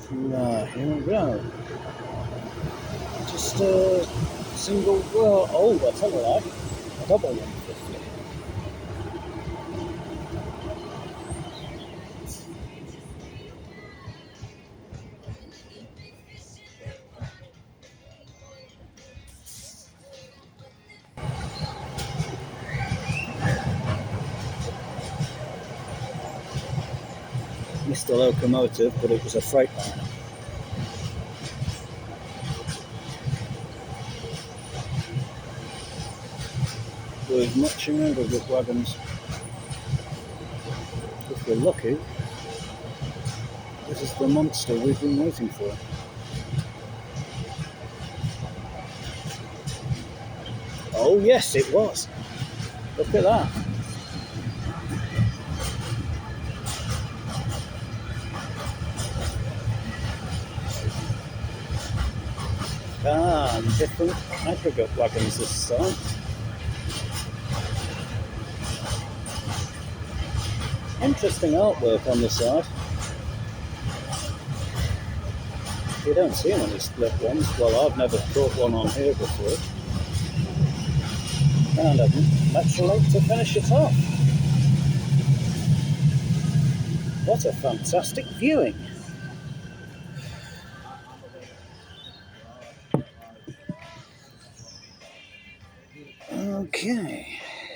Here we go. Just a single, well, oh, I tell you that, a double 150. Missed the locomotive, but it was a Freightliner. With much remembered with wagons. If we're lucky, this is the monster we've been waiting for. Oh yes, it was. Look at that. Ah, different aggregate wagons this time. Interesting artwork on the side. You don't see many split ones. Well, I've never caught one on here before. And a Metrolink to finish it off. What a fantastic viewing. Okay.